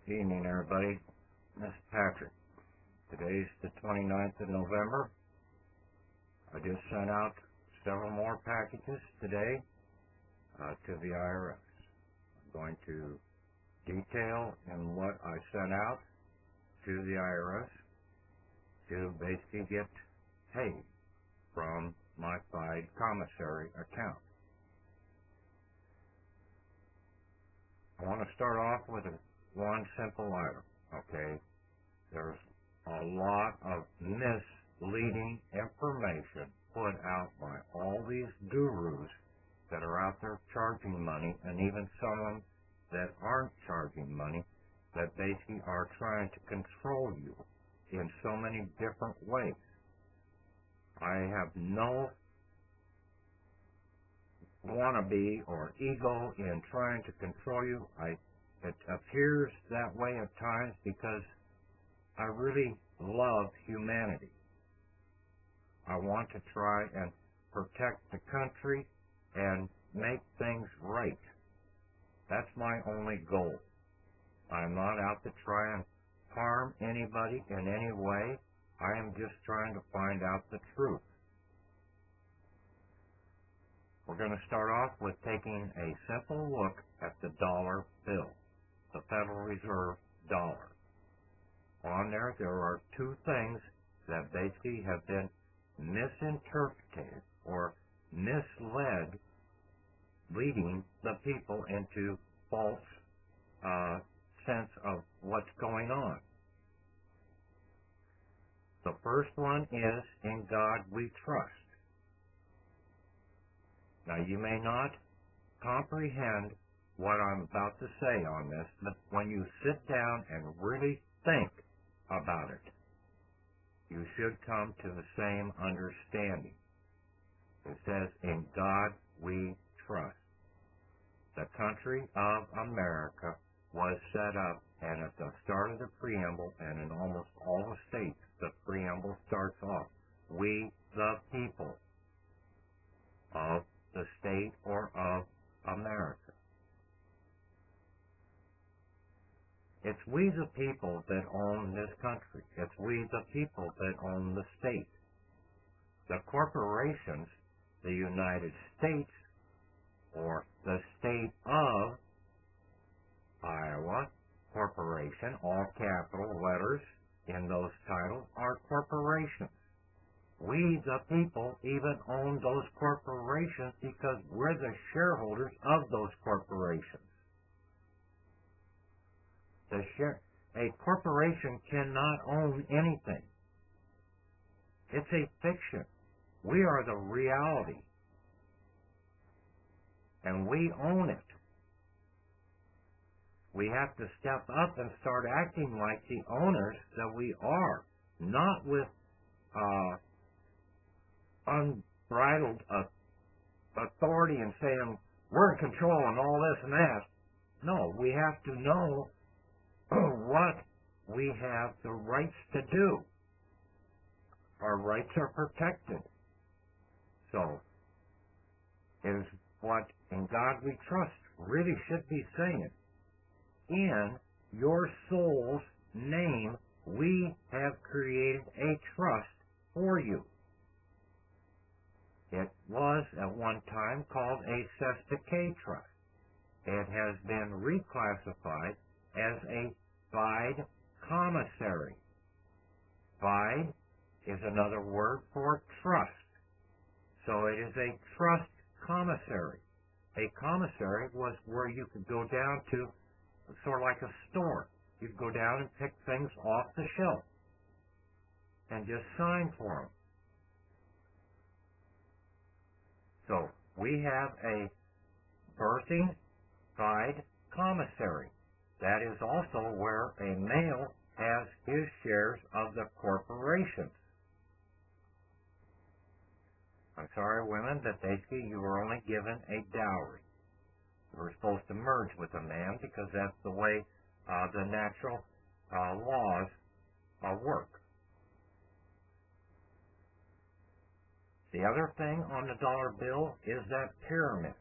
Evening, everybody. This is Patrick. Today's the 29th of November. I just sent out several more packages today to the IRS. I'm going to detail in what I sent out to the IRS to basically get paid from my FIDE commissary account. I want to start off with one simple item, okay? There's a lot of misleading information put out by all these gurus that are out there charging money, and even some that aren't charging money, that basically are trying to control you in so many different ways. I have no wannabe or ego in trying to control you. It appears that way at times because I really love humanity. I want to try and protect the country and make things right. That's my only goal. I'm not out to try and harm anybody in any way. I am just trying to find out the truth. We're going to start off with taking a simple look at the dollar bill, the Federal Reserve dollar. On there are two things that basically have been misinterpreted or misled, leading the people into false sense of what's going on. The first one is, "In God we trust." Now, you may not comprehend what I'm about to say on this, but when you sit down and really think about it, you should come to the same understanding. It says, "In God we trust." The country of America was set up, and at the start of the preamble, and in almost all the states, the preamble starts off, "We the people of the state or of America." It's we the people that own this country. It's we the people that own the state. The corporations, the United States, or the state of Iowa Corporation, all capital letters in those titles, are corporations. We, the people, even own those corporations because we're the shareholders of those corporations. A corporation cannot own anything. It's a fiction. We are the reality. And we own it. We have to step up and start acting like the owners that we are, not with unbridled authority and saying we're in control and all this and that. No, we have to know what we have the rights to do. Our rights are protected. So, is what "In God we trust" really should be saying. In your soul's name, we have created a trust for you. It was at one time called a Cesta K trust. It has been reclassified as a FIDE commissary. FIDE is another word for trust. So it is a trust commissary. A commissary was where you could go down to, sort of like a store. You'd go down and pick things off the shelf and just sign for them. So we have a birthing FIDE commissary. That is also where a male has his shares of the corporations. I'm sorry, women, that basically you were only given a dowry. You were supposed to merge with a man because that's the way the natural laws work. The other thing on the dollar bill is that pyramid.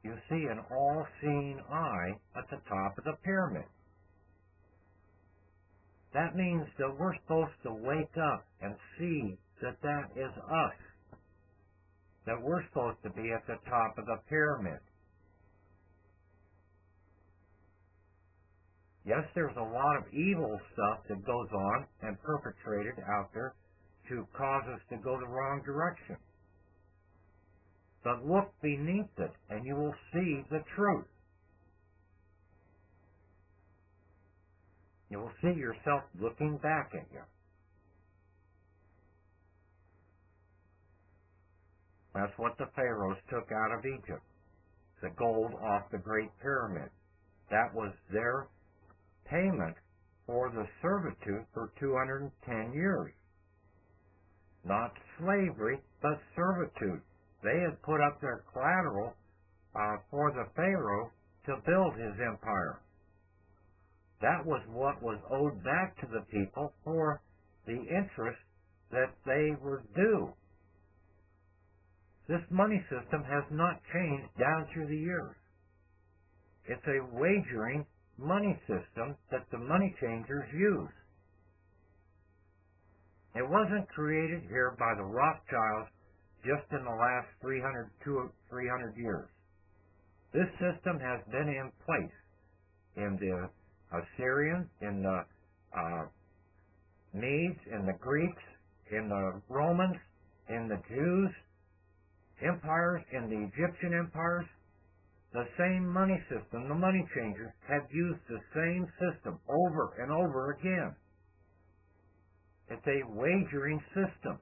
You see an all-seeing eye at the top of the pyramid. That means that we're supposed to wake up and see that that is us. That we're supposed to be at the top of the pyramid. Yes, there's a lot of evil stuff that goes on and perpetrated out there to cause us to go the wrong direction. But look beneath it and you will see the truth. You will see yourself looking back at you. That's what the pharaohs took out of Egypt. The gold off the Great Pyramid. That was their payment for the servitude for 210 years. Not slavery, but servitude. They had put up their collateral for the pharaoh to build his empire. That was what was owed back to the people for the interest that they were due. This money system has not changed down through the years. It's a wagering money system that the money changers use. It wasn't created here by the Rothschilds just in the last 300 years. This system has been in place in the Assyrians, in the Medes, in the Greeks, in the Romans, in the Jews, empires, in the Egyptian empires. The same money system, the money changers, have used the same system over and over again. It's a wagering system.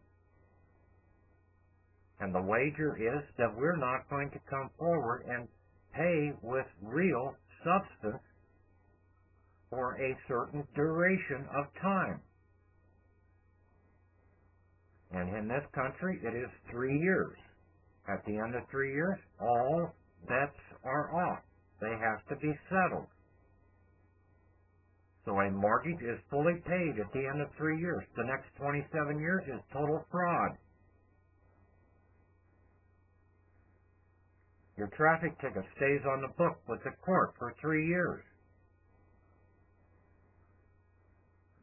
And the wager is that we're not going to come forward and pay with real substance for a certain duration of time. And in this country, it is 3 years. At the end of 3 years, all bets are off. They have to be settled. So a mortgage is fully paid at the end of 3 years. The next 27 years is total fraud. Your traffic ticket stays on the book with the court for 3 years.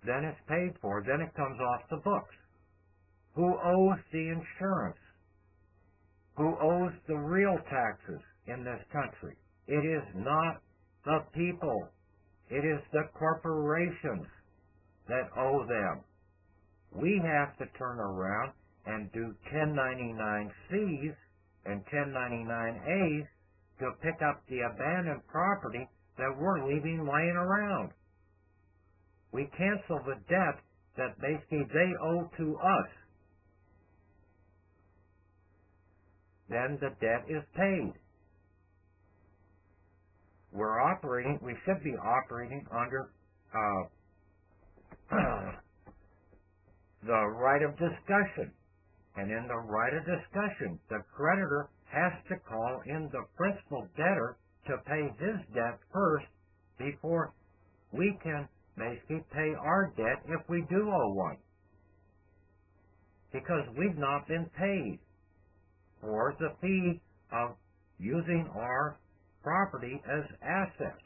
Then it's paid for. Then it comes off the books. Who owes the insurance? Who owes the real taxes in this country? It is not the people. It is the corporations that owe them. We have to turn around and do 1099-Cs and 1099-As to pick up the abandoned property that we're leaving laying around. We cancel the debt that basically they owe to us. Then the debt is paid. We should be operating under the right of discussion. And in the right of discussion, the creditor has to call in the principal debtor to pay his debt first before we can basically pay our debt if we do owe one. Because we've not been paid for the fee of using our property as asset.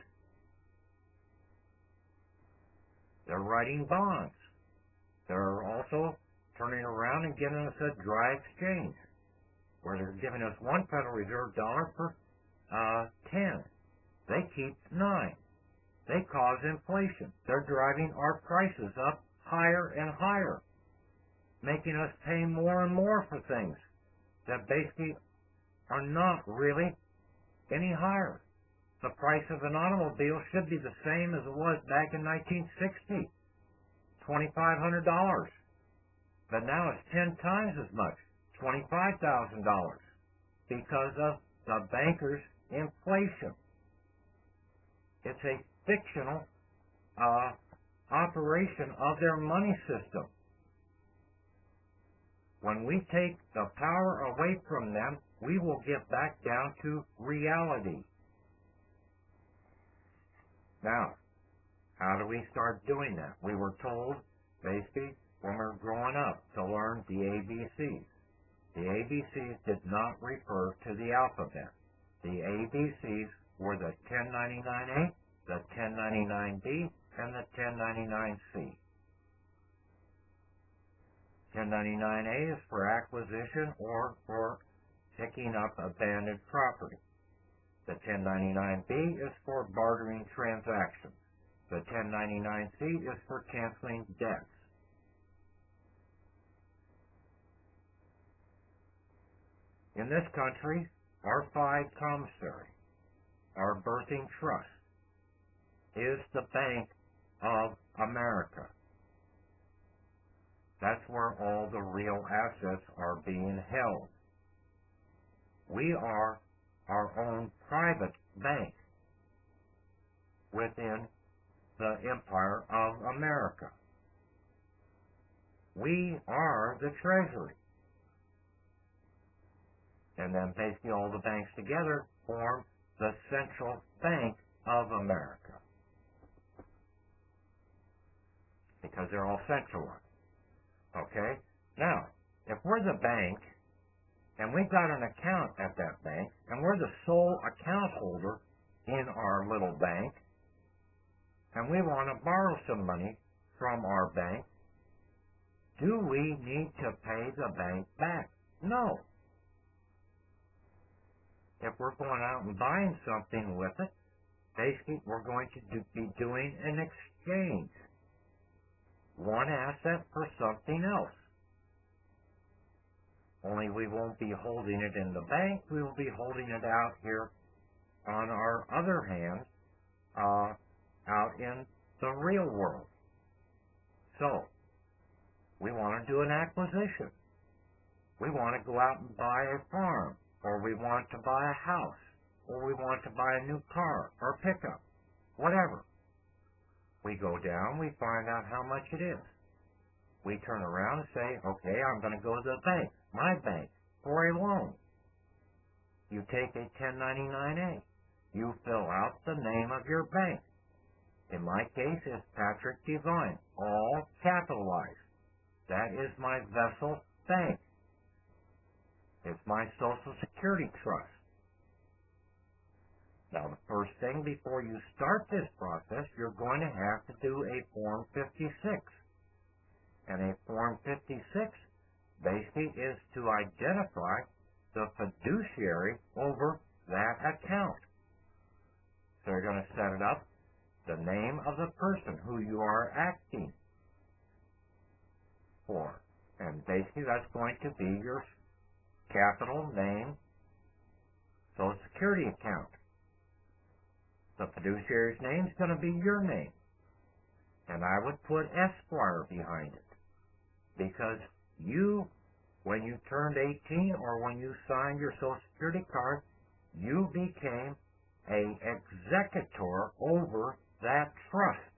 They're writing bonds. They're also turning around and giving us a dry exchange, where they're giving us one Federal Reserve dollar for 10. They keep 9. They cause inflation. They're driving our prices up higher and higher, making us pay more and more for things that basically are not really any higher. The price of an automobile should be the same as it was back in 1960, $2,500. But now it's 10 times as much, $25,000, because of the bankers' inflation. It's a fictional operation of their money system. When we take the power away from them, we will get back down to reality. Now, how do we start doing that? We were told, basically, when we were growing up, to learn the ABCs. The ABCs did not refer to the alphabet. The ABCs were the 1099-A, the 1099-B, and the 1099-C. 1099A is for acquisition or for picking up abandoned property. The 1099B is for bartering transactions. The 1099C is for canceling debts. In this country, our five commissary, our birthing trust, is the Bank of America. That's where all the real assets are being held. We are our own private bank within the Empire of America. We are the Treasury. And then basically all the banks together form the Central Bank of America. Because they're all centralized. Okay? Now, if we're the bank, and we've got an account at that bank, and we're the sole account holder in our little bank, and we want to borrow some money from our bank, do we need to pay the bank back? No. If we're going out and buying something with it, basically we're going to be doing an exchange. One asset for something else. Only we won't be holding it in the bank, we will be holding it out here on our other hand, out in the real world. So, we want to do an acquisition. We want to go out and buy a farm, or we want to buy a house, or we want to buy a new car or pickup, whatever. We go down, we find out how much it is. We turn around and say, okay, I'm going to go to the bank, my bank, for a loan. You take a 1099A. You fill out the name of your bank. In my case, it's Patrick Devine, all capitalized. That is my vessel bank. It's my Social Security trust. Now, the first thing before you start this process, you're going to have to do a Form 56. And a Form 56 basically is to identify the fiduciary over that account. So you're going to set it up, the name of the person who you are acting for. And basically that's going to be your capital name, Social Security account. The fiduciary's name is going to be your name. And I would put Esquire behind it. Because you, when you turned 18 or when you signed your Social Security card, you became an executor over that trust.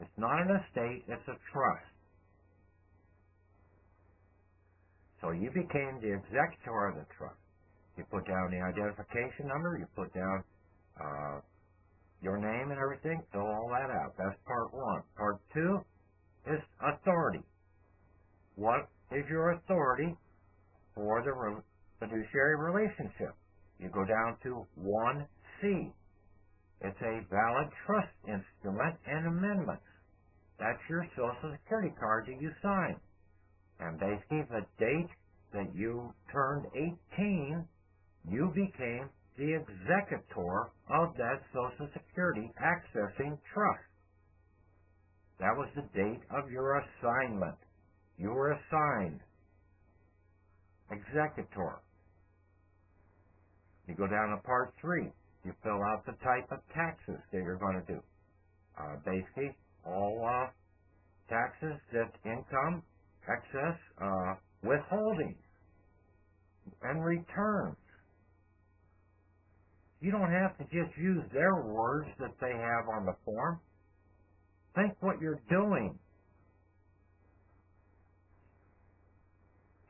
It's not an estate, it's a trust. So you became the executor of the trust. You put down the identification number, you put down your name and everything, fill all that out. That's part one. Part two is authority. What is your authority for the fiduciary relationship? You go down to 1C. It's a valid trust instrument and amendments. That's your Social Security card that you sign. And basically the date that you turned 18, you became the executor of that Social Security accessing trust. That was the date of your assignment. You were assigned executor. You go down to part 3. You fill out the type of taxes that you're going to do. Basically, all taxes, that income, excess, withholdings, and returns. You don't have to just use their words that they have on the form. Think what you're doing.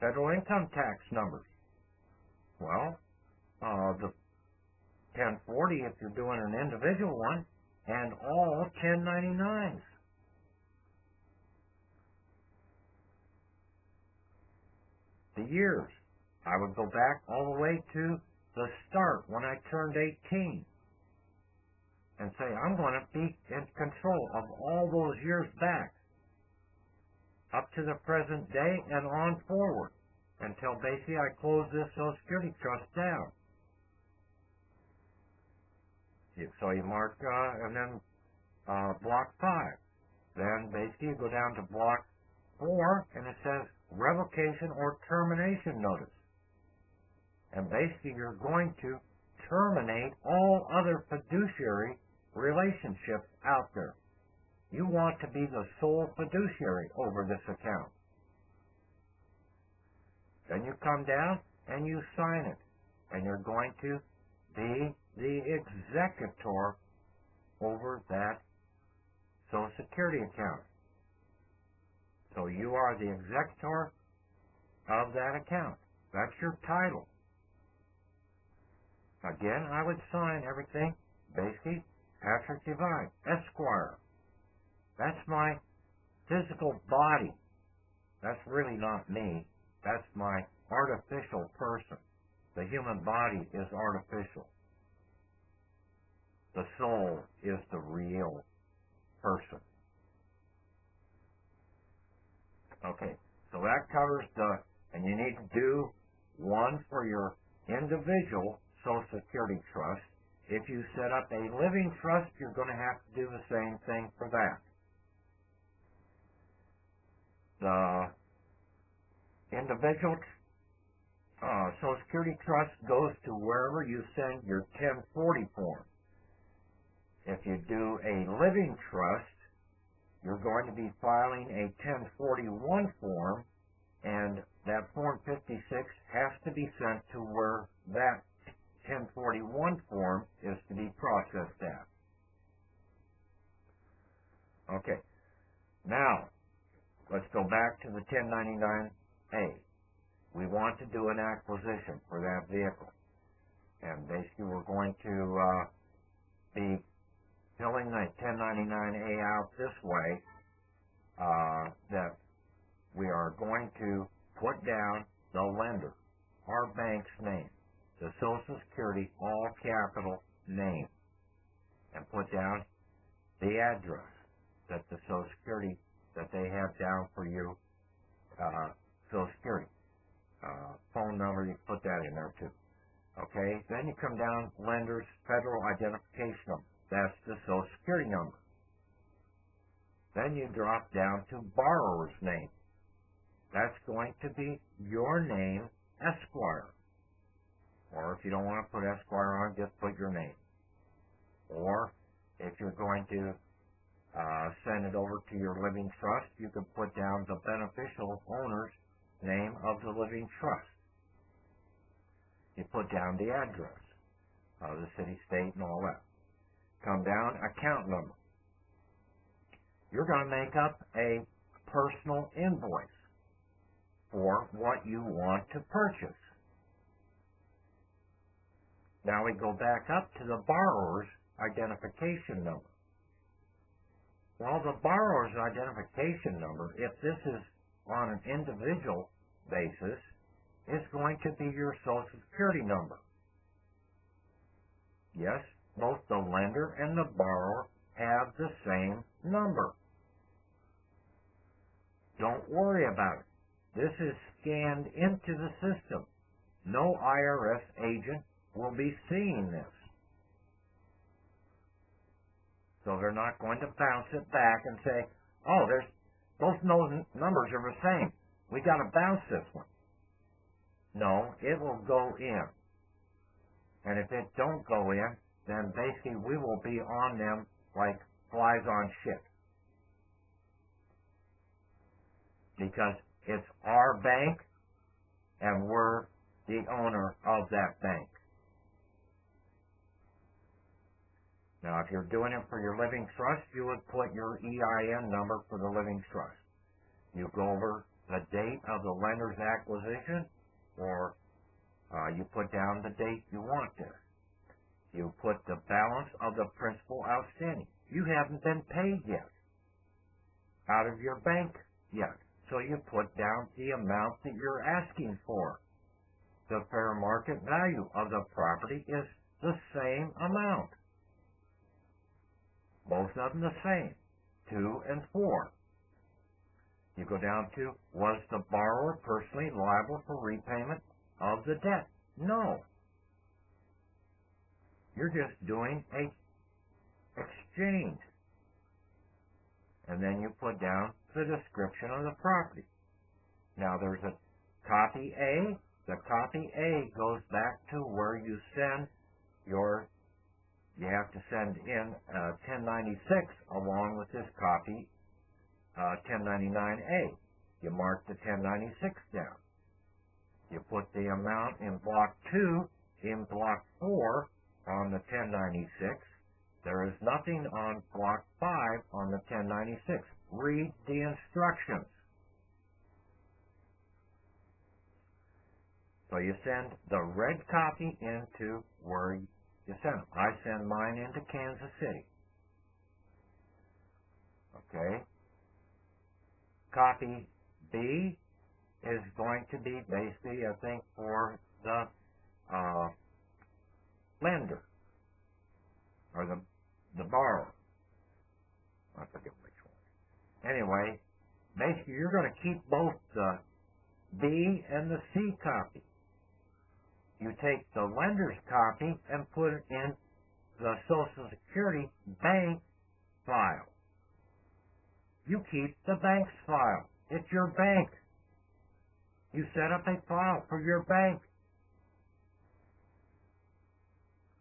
Federal income tax numbers. Well, the 1040 if you're doing an individual one, and all 1099s. The years. I would go back all the way to the start when I turned 18 and say, I'm going to be in control of all those years back. up to the present day and on forward until basically I close this Social Security trust down. So you mark, and then block 5. Then basically you go down to block 4, and it says revocation or termination notice. And basically you're going to terminate all other fiduciary relationships out there. You want to be the sole fiduciary over this account. Then you come down and you sign it. And you're going to be the executor over that Social Security account. So you are the executor of that account. That's your title. Again, I would sign everything, basically, Patrick Devine, Esquire. That's my physical body. That's really not me. That's my artificial person. The human body is artificial. The soul is the real person. Okay, so that covers and you need to do one for your individual Social Security trust. If you set up a living trust, you're going to have to do the same thing for that. The individual Social Security trust goes to wherever you send your 1040 form. If you do a living trust, you're going to be filing a 1041 form, and that Form 56 has to be sent to where that 1041 form is to be processed at. Okay, now let's go back to the 1099A. We want to do an acquisition for that vehicle, and basically we're going to be filling the 1099A out this way, that we are going to put down the lender, our bank's name, the Social Security all capital name, and put down the address that the Social Security that they have down for you, Social Security. Phone number, you put that in there too. Okay, then you come down, lender's federal identification number. That's the Social Security number. Then you drop down to borrower's name. That's going to be your name, Esquire. Or if you don't want to put Esquire on, just put your name. Or if you're going to send it over to your living trust, you can put down the beneficial owner's name of the living trust. You put down the address of the city, state, and all that. Come down, account number. You're going to make up a personal invoice for what you want to purchase. Now we go back up to the borrower's identification number. Well, the borrower's identification number, if this is on an individual basis, is going to be your Social Security number. Yes, both the lender and the borrower have the same number. Don't worry about it. This is scanned into the system. No IRS agent will be seeing this. So they're not going to bounce it back and say, oh, both those numbers are the same. We got to bounce this one. No, it will go in. And if it don't go in, then basically we will be on them like flies on shit. Because it's our bank and we're the owner of that bank. Now, if you're doing it for your living trust, you would put your EIN number for the living trust. You go over the date of the lender's acquisition, or you put down the date you want there. You put the balance of the principal outstanding. You haven't been paid yet out of your bank yet. So you put down the amount that you're asking for. The fair market value of the property is the same amount. Both of them the same, 2 and 4. You go down to, was the borrower personally liable for repayment of the debt? No. You're just doing a exchange. And then you put down the description of the property. Now there's a copy A. The copy A goes back to where you send you have to send in 1096 along with this copy 1099A. You mark the 1096 down. You put the amount in block 2, in block 4 on the 1096. There is nothing on block 5 on the 1096. Read the instructions. So you send the red copy into where you send them. I send mine into Kansas City. Okay. Copy B is going to be basically, I think, for the lender or the borrower. I forget which one. Anyway, basically you're going to keep both the B and the C copy. You take the lender's copy and put it in the Social Security bank file. You keep the bank's file. It's your bank. You set up a file for your bank.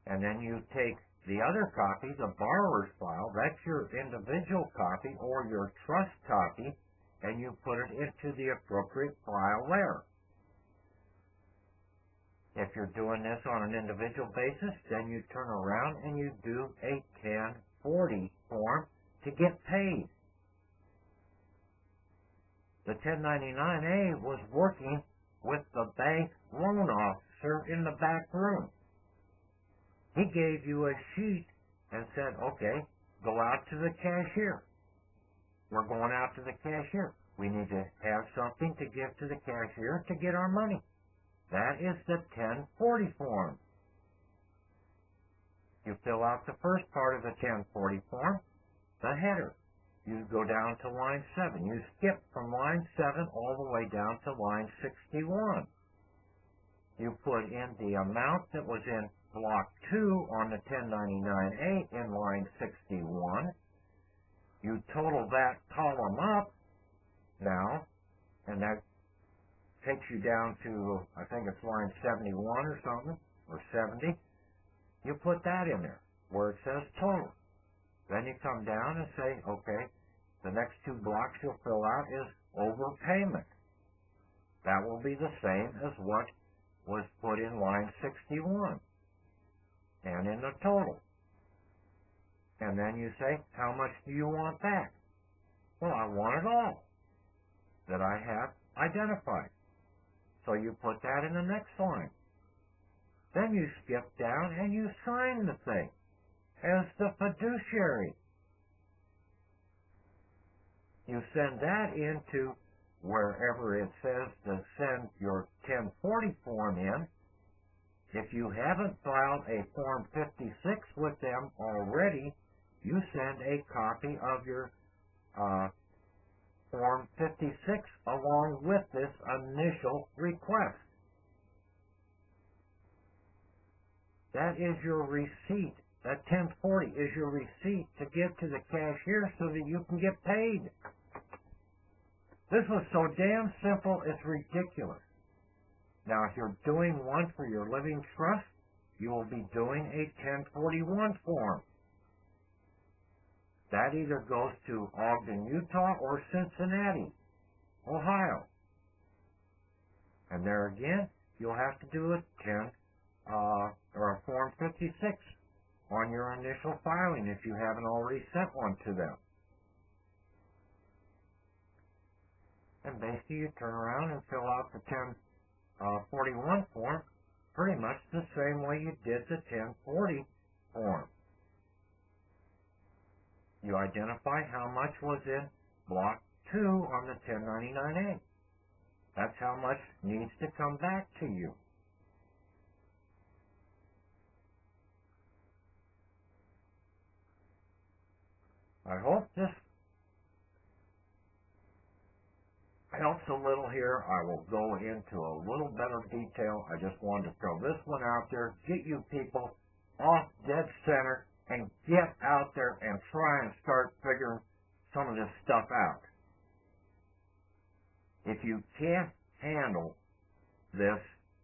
And then you take the other copy, the borrower's file, that's your individual copy or your trust copy, and you put it into the appropriate file there. If you're doing this on an individual basis, then you turn around and you do a 1040 form to get paid. The 1099A was working with the bank loan officer in the back room. He gave you a sheet and said, okay, go out to the cashier. We're going out to the cashier. We need to have something to give to the cashier to get our money. That is the 1040 form. You fill out the first part of the 1040 form, the header. You go down to line 7. You skip from line 7 all the way down to line 61. You put in the amount that was in block 2 on the 1099A in line 61. You total that column up now, and that takes you down to, I think it's line 71 or something, or 70. You put that in there where it says total. Then you come down and say, okay, the next 2 blocks you'll fill out is overpayment. That will be the same as what was put in line 61 and in the total. And then you say, how much do you want back? Well, I want it all that I have identified. So you put that in the next line. Then you skip down and you sign the thing as the fiduciary. You send that into wherever it says to send your 1040 form in. If you haven't filed a Form 56 with them already, you send a copy of your Form 56 along with this initial request. That is your receipt. That 1040 is your receipt to give to the cashier so that you can get paid. This was so damn simple, it's ridiculous. Now, if you're doing one for your living trust, you will be doing a 1041 form. That either goes to Ogden, Utah, or Cincinnati, Ohio. And there again, you'll have to do a or a Form 56 on your initial filing if you haven't already sent one to them. And basically, you turn around and fill out the 1041 form pretty much the same way you did the 1040 form. You identify how much was in block 2 on the 1099A. That's how much needs to come back to you. I hope this helps a little here, I will go into a little better detail. I just wanted to throw this one out there, get you people off dead center, and get out there and try and start figuring some of this stuff out. If you can't handle this,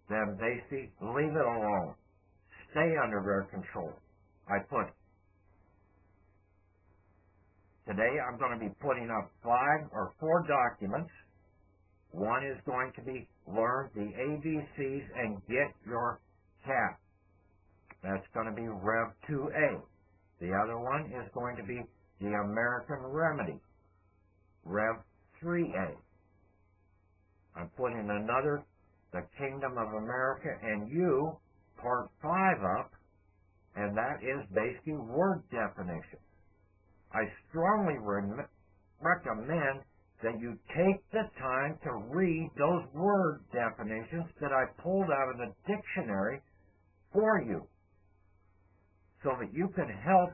then basically leave it alone. Stay under their control. Today I'm going to be putting up 5 or 4 documents. One is going to be learn the ABCs and get your CAP. That's going to be Rev 2A. The other one is going to be the American Remedy, Rev 3A. I'm putting another, the Kingdom of America and You, Part 5 up, and that is basically word definition. I strongly recommend that you take the time to read those word definitions that I pulled out of the dictionary for you, so that you can help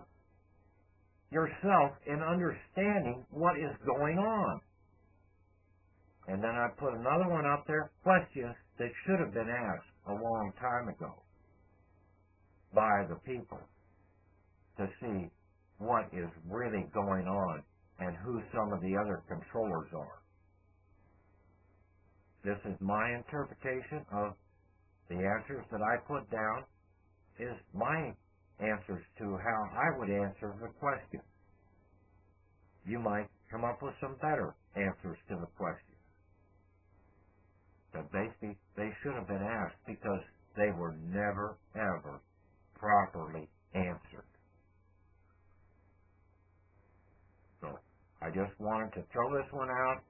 yourself in understanding what is going on. And then I put another one up there, questions that should have been asked a long time ago by the people, to see what is really going on and who some of the other controllers are. This is my interpretation of the answers that I put down, is my answers to how I would answer the question. You might come up with some better answers to the question. But basically, they should have been asked because they were never, ever properly answered. So, I just wanted to throw this one out,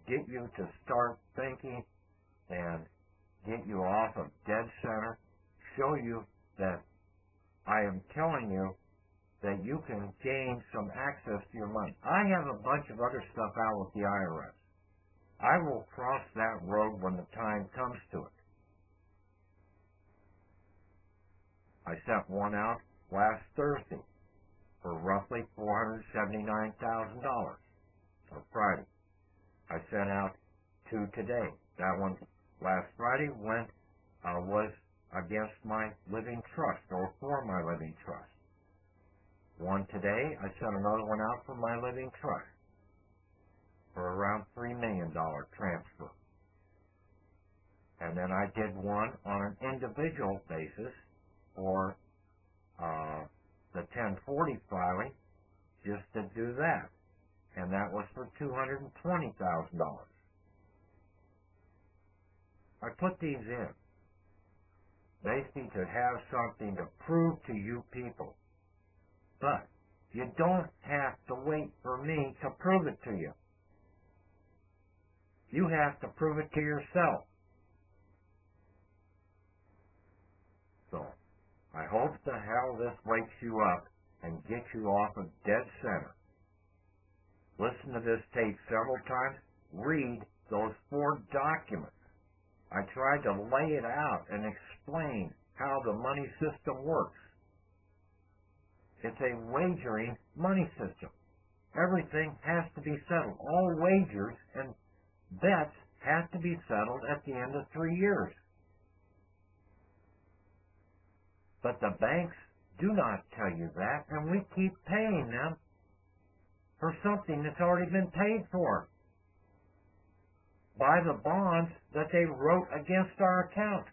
get you to start thinking, and get you off of dead center, show you that I am telling you that you can gain some access to your money. I have a bunch of other stuff out with the IRS. I will cross that road when the time comes to it. I sent one out last Thursday for roughly $479,000 for Friday. I sent out 2 today. That one last Friday was against my living trust, or for my living trust. One today, I sent another one out for my living trust for around $3 million transfer. And then I did one on an individual basis for the 1040 filing, just to do that. And that was for $220,000. I put these in basically to have something to prove to you people. But you don't have to wait for me to prove it to you. You have to prove it to yourself. So, I hope the hell this wakes you up and gets you off of dead center. Listen to this tape several times. Read those 4 documents. I tried to lay it out and explain how the money system works. It's a wagering money system. Everything has to be settled. All wagers and bets have to be settled at the end of 3 years. But the banks do not tell you that, and we keep paying them for something that's already been paid for by the bonds that they wrote against our account.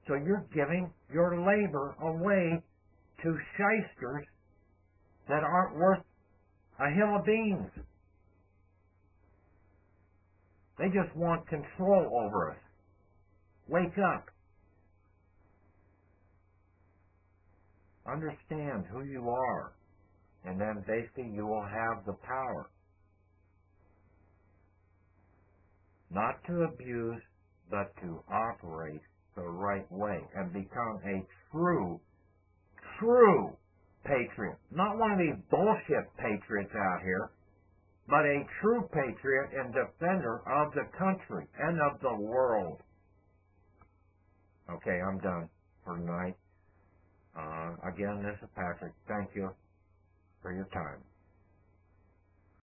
So you're giving your labor away to shysters that aren't worth a hill of beans. They just want control over us. Wake up. Understand who you are, and then basically you will have the power. Not to abuse, but to operate the right way and become a true patriot. Not one of these bullshit patriots out here, but a true patriot and defender of the country and of the world. Okay, I'm done for tonight. Again, this is Patrick. Thank you for your time.